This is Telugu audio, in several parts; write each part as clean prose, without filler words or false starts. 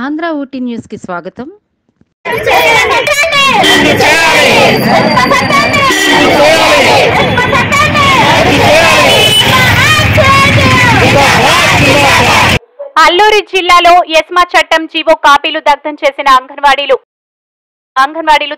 ఆంధ్ర ఊటీ న్యూస్ కి స్వాగతం. అల్లూరి జిల్లాలో ఎస్మా చట్టం జీవో కాపీలు దగ్ధం చేసిన అంగన్వాడీలు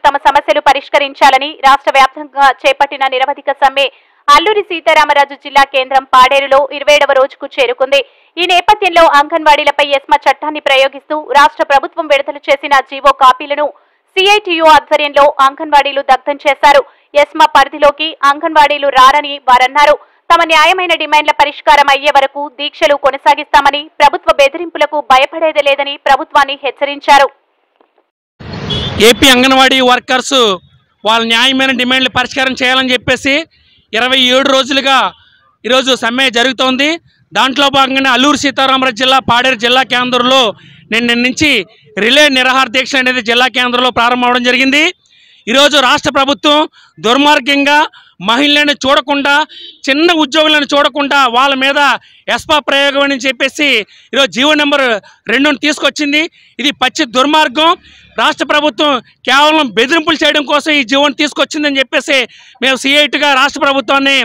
తమ సమస్యలు పరిష్కరించాలని రాష్ట్ర వ్యాప్తంగా చేపట్టిన నిరవధిక సమ్మె అల్లూరి సీతారామరాజు జిల్లా కేంద్రం పాడేరులో 27వ రోజుకు చేరుకుంది. ఈ నేపథ్యంలో అంగన్వాడీలపై ఎస్మా చట్టాన్ని ప్రయోగిస్తూ రాష్ట్ర ప్రభుత్వం విడుదల చేసిన జీవో కాపీలను సిఐటియు ఆధ్వర్యంలో అంగన్వాడీలు దగ్ధం చేశారు. ఎస్మా పరిధిలోకి అంగన్వాడీలు రారని వారన్నారు. తమ న్యాయమైన డిమాండ్ల పరిష్కారం అయ్యే వరకు దీక్షలు కొనసాగిస్తామని, ప్రభుత్వ బెదిరింపులకు భయపడేది లేదని ప్రభుత్వాన్ని హెచ్చరించారు. ఏపీ అంగన్వాడీ వర్కర్స్ వాళ్ళ న్యాయమైన డిమాండ్లు పరిష్కారం చేయాలని చెప్పేసి 27 రోజులుగా ఈరోజు సమ్మె జరుగుతోంది. దాంట్లో భాగంగానే అల్లూరు సీతారామరాజు జిల్లా పాడేరు జిల్లా కేంద్రంలో నిన్న నుంచి రిలే నిరాహార దీక్ష అనేది జిల్లా కేంద్రంలో ప్రారంభమవడం జరిగింది. ఈరోజు రాష్ట్ర ప్రభుత్వం దుర్మార్గంగా మహిళలను చూడకుండా, చిన్న ఉద్యోగులను చూడకుండా వాళ్ళ మీద ఎస్పా ప్రయోగం అని చెప్పేసి ఈరోజు జీవో నెంబర్ 2ను తీసుకొచ్చింది. ఇది పచ్చి దుర్మార్గం. రాష్ట్ర ప్రభుత్వం కేవలం బెదిరింపులు చేయడం కోసం ఈ జీవోని తీసుకొచ్చిందని చెప్పేసి మేము సిఐటిగా రాష్ట్ర ప్రభుత్వాన్ని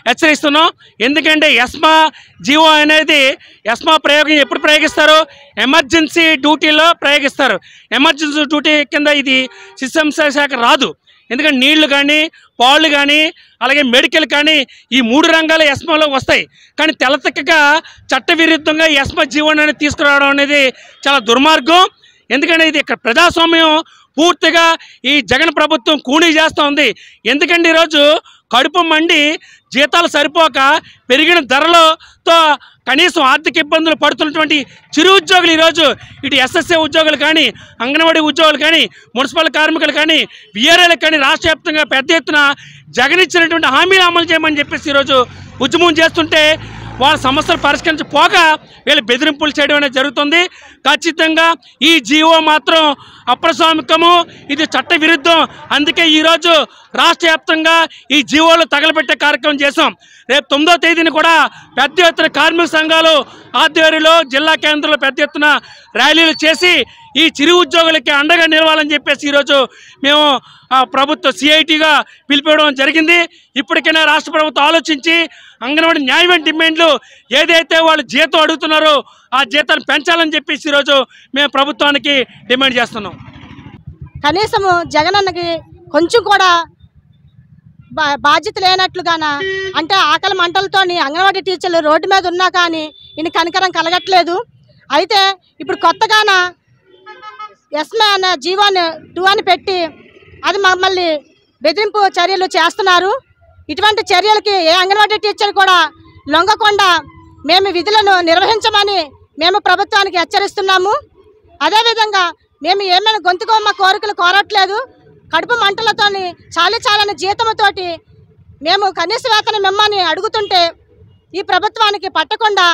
హెచ్చరిస్తున్నాం. ఎందుకంటే ఎస్మా జీవో అనేది ఎస్మా ప్రయోగం ఎప్పుడు ప్రయోగిస్తారు? ఎమర్జెన్సీ డ్యూటీలో ప్రయోగిస్తారు. ఎమర్జెన్సీ డ్యూటీ కింద ఇది శిశు శాఖ రాదు. ఎందుకంటే నీళ్లు కానీ, పాళ్ళు కానీ, అలాగే మెడికల్ కానీ ఈ 3 రంగాలు ఎస్మాలో వస్తాయి. కానీ తెల్లతిక్కగా చట్టవిరుద్ధంగా ఎస్మా జీవోని అనేది తీసుకురావడం అనేది చాలా దుర్మార్గం. ఎందుకంటే ఇది ఇక్కడ ప్రజాస్వామ్యం పూర్తిగా ఈ జగన్ ప్రభుత్వం కూనీ చేస్తూ ఉంది. ఎందుకంటే ఈరోజు కడుపు మండి జీతాలు సరిపోక పెరిగిన ధరలతో కనీసం ఆర్థిక ఇబ్బందులు పడుతున్నటువంటి చిరు ఉద్యోగులు ఈరోజు ఇటు ఎస్ఎస్ఏ ఉద్యోగులు కానీ, అంగన్వాడీ ఉద్యోగులు కానీ, మున్సిపల్ కార్మికులు కానీ, విఆర్ఏలకు కానీ రాష్ట్ర వ్యాప్తంగా పెద్ద ఎత్తున జగన్ ఇచ్చినటువంటి హామీలు అమలు చేయమని చెప్పేసి ఈరోజు ఉద్యమం చేస్తుంటే వాళ్ళ సమస్యలు పరిష్కరించపోగా వీళ్ళు బెదిరింపులు చేయడం అనేది జరుగుతుంది. ఖచ్చితంగా ఈ జీవో మాత్రం అప్రస్వామికము, ఇది చట్ట విరుద్ధం. అందుకే ఈరోజు రాష్ట్ర వ్యాప్తంగా ఈ జీవోలు తగలబెట్టే కార్యక్రమం చేశాం. రేపు 9వ తేదీని కూడా పెద్ద ఎత్తున కార్మిక సంఘాలు ఆధ్వర్యంలో జిల్లా కేంద్రంలో పెద్ద ఎత్తున ర్యాలీలు చేసి ఈ చిరు ఉద్యోగులకి అండగా నిలవాలని చెప్పేసి ఈరోజు మేము ప్రభుత్వ సిఐటిగా పిలిపివ్వడం జరిగింది. ఇప్పటికైనా రాష్ట్ర ప్రభుత్వం ఆలోచించి అంగన్వాడీ న్యాయమైన డిమాండ్లు ఏదైతే వాళ్ళు జీతం అడుగుతున్నారో ఆ జీతాన్ని పెంచాలని చెప్పేసి ఈరోజు మేము ప్రభుత్వానికి డిమాండ్ చేస్తున్నాం. కనీసము జగనన్నకి కొంచెం కూడా బాధ్యత లేనట్లుగాన, అంటే ఆకలి మంటలతోని అంగన్వాడీ టీచర్లు రోడ్డు మీద ఉన్నా కానీ ఈయన కనికరం కలగట్లేదు. అయితే ఇప్పుడు కొత్తగాన ఎస్మా అనే జీవోని 2 అని పెట్టి అది మమ్మల్ని బెదిరింపు చర్యలు చేస్తున్నారు. ఇటువంటి చర్యలకి ఏ అంగన్వాడీ టీచర్ కూడా లొంగకుండా మేము విధులను నిర్వహించమని మేము ప్రభుత్వానికి హెచ్చరిస్తున్నాము. అదేవిధంగా మేము ఏమైనా గొంతుకోమ్మ కోరికలు కోరట్లేదు. కడుపు మంటలతోని చాలని జీతంతోటి మేము కనీస వేతనం ఇమ్మని అడుగుతుంటే ఈ ప్రభుత్వానికి పట్టకుండా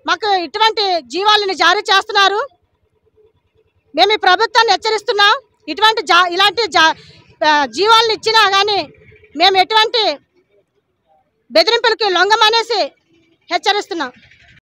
మాకు ఇటువంటి జీవాలను జారీ చేస్తున్నారు. మేము ఈ ప్రభుత్వాన్ని హెచ్చరిస్తున్నాం. ఇలాంటి జీవాలను ఇచ్చినా కానీ మేము ఎటువంటి బెదిరింపులకి లొంగమనేసి హెచ్చరిస్తున్నాం.